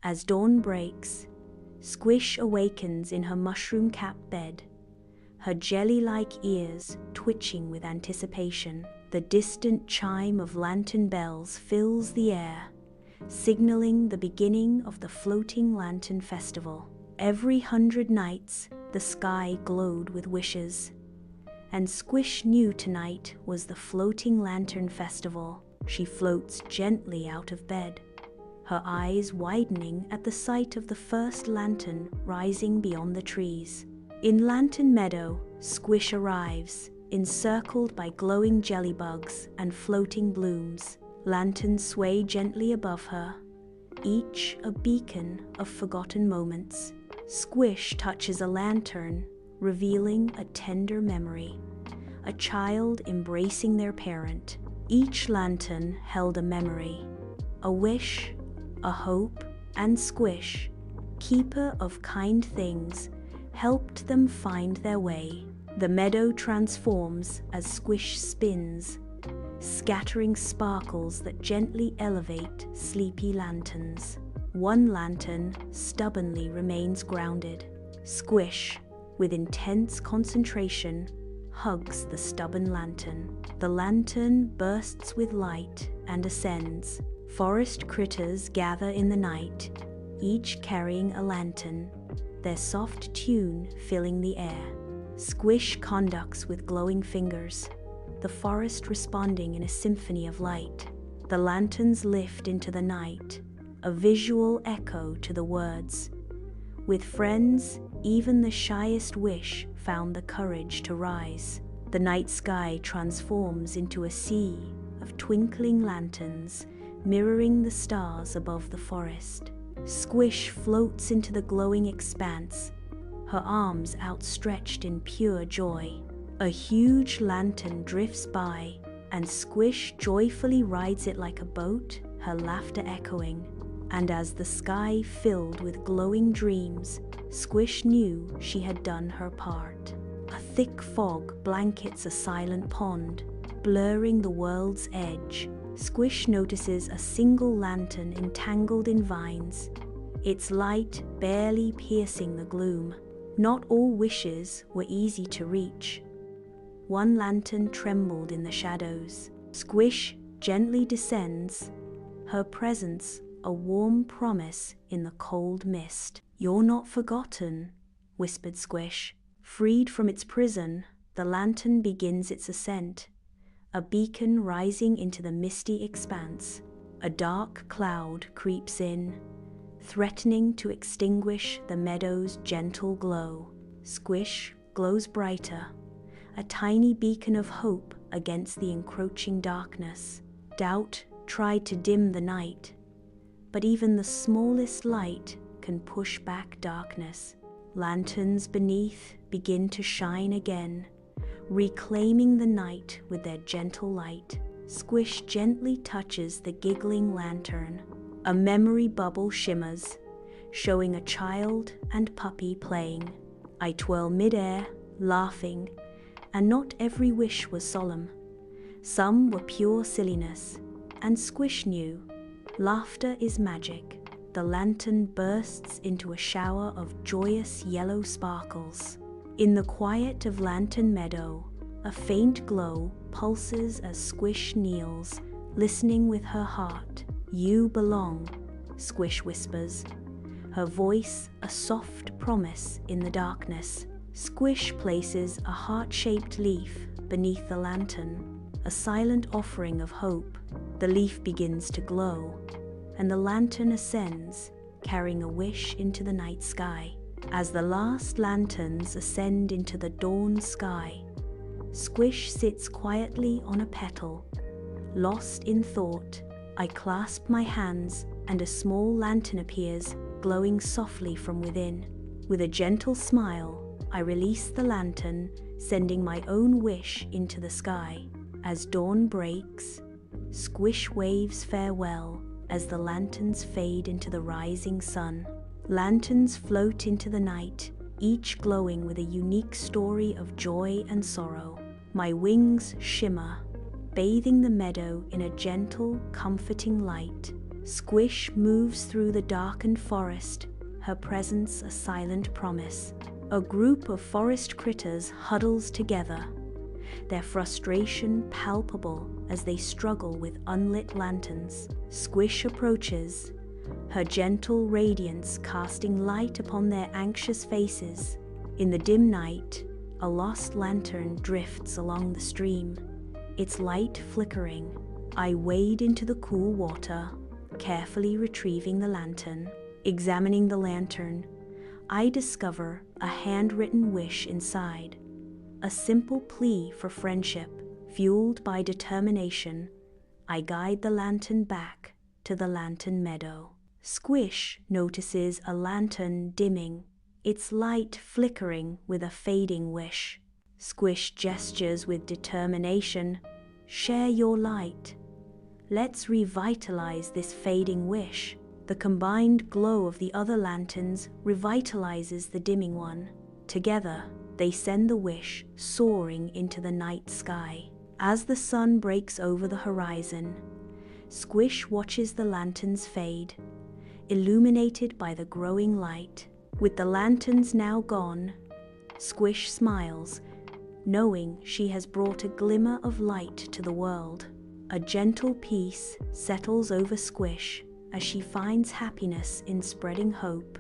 As dawn breaks, Squish awakens in her mushroom-capped bed, her jelly-like ears twitching with anticipation. The distant chime of lantern bells fills the air, signaling the beginning of the Floating Lantern Festival. Every 100 nights, the sky glowed with wishes, and Squish knew tonight was the Floating Lantern Festival. She floats gently out of bed, her eyes widening at the sight of the first lantern rising beyond the trees. In Lantern Meadow, Squish arrives, encircled by glowing jellybugs and floating blooms. Lanterns sway gently above her, each a beacon of forgotten moments. Squish touches a lantern, revealing a tender memory, a child embracing their parent. Each lantern held a memory, a wish, a hope, and Squish, keeper of kind things, helped them find their way. The meadow transforms as Squish spins, scattering sparkles that gently elevate sleepy lanterns. One lantern stubbornly remains grounded. Squish, with intense concentration, hugs the stubborn lantern. The lantern bursts with light and ascends. Forest critters gather in the night, each carrying a lantern, their soft tune filling the air. Squish conducts with glowing fingers, the forest responding in a symphony of light. The lanterns lift into the night, a visual echo to the words. With friends, even the shyest wish found the courage to rise. The night sky transforms into a sea of twinkling lanterns, mirroring the stars above the forest. Squish floats into the glowing expanse, her arms outstretched in pure joy. A huge lantern drifts by, and Squish joyfully rides it like a boat, her laughter echoing. And as the sky filled with glowing dreams, Squish knew she had done her part. A thick fog blankets a silent pond, blurring the world's edge. Squish notices a single lantern entangled in vines, its light barely piercing the gloom. Not all wishes were easy to reach. One lantern trembled in the shadows. Squish gently descends, her presence a warm promise in the cold mist. "You're not forgotten," whispered Squish. Freed from its prison, the lantern begins its ascent, a beacon rising into the misty expanse. A dark cloud creeps in, threatening to extinguish the meadow's gentle glow. Squish glows brighter, a tiny beacon of hope against the encroaching darkness. Doubt tried to dim the night, but even the smallest light can push back darkness. Lanterns beneath begin to shine again, reclaiming the night with their gentle light. Squish gently touches the giggling lantern. A memory bubble shimmers, showing a child and puppy playing. I twirl midair, laughing, and not every wish was solemn. Some were pure silliness, and Squish knew, laughter is magic. The lantern bursts into a shower of joyous yellow sparkles. In the quiet of Lantern Meadow, a faint glow pulses as Squish kneels, listening with her heart. "You belong," Squish whispers, her voice a soft promise in the darkness. Squish places a heart-shaped leaf beneath the lantern, a silent offering of hope. The leaf begins to glow, and the lantern ascends, carrying a wish into the night sky. As the last lanterns ascend into the dawn sky, Squish sits quietly on a petal, lost in thought. I clasp my hands, and a small lantern appears, glowing softly from within. With a gentle smile, I release the lantern, sending my own wish into the sky. As dawn breaks, Squish waves farewell as the lanterns fade into the rising sun. Lanterns float into the night, each glowing with a unique story of joy and sorrow. My wings shimmer, bathing the meadow in a gentle, comforting light. Squish moves through the darkened forest, her presence a silent promise. A group of forest critters huddles together, their frustration palpable as they struggle with unlit lanterns. Squish approaches, her gentle radiance casting light upon their anxious faces. In the dim night, a lost lantern drifts along the stream, its light flickering. I wade into the cool water, carefully retrieving the lantern. Examining the lantern, I discover a handwritten wish inside, a simple plea for friendship. Fueled by determination, I guide the lantern back to the lantern meadow. Squish notices a lantern dimming, its light flickering with a fading wish. Squish gestures with determination. Share your light. Let's revitalize this fading wish. The combined glow of the other lanterns revitalizes the dimming one. Together, they send the wish soaring into the night sky. As the sun breaks over the horizon, Squish watches the lanterns fade, illuminated by the growing light. With the lanterns now gone, Squish smiles, knowing she has brought a glimmer of light to the world. A gentle peace settles over Squish as she finds happiness in spreading hope.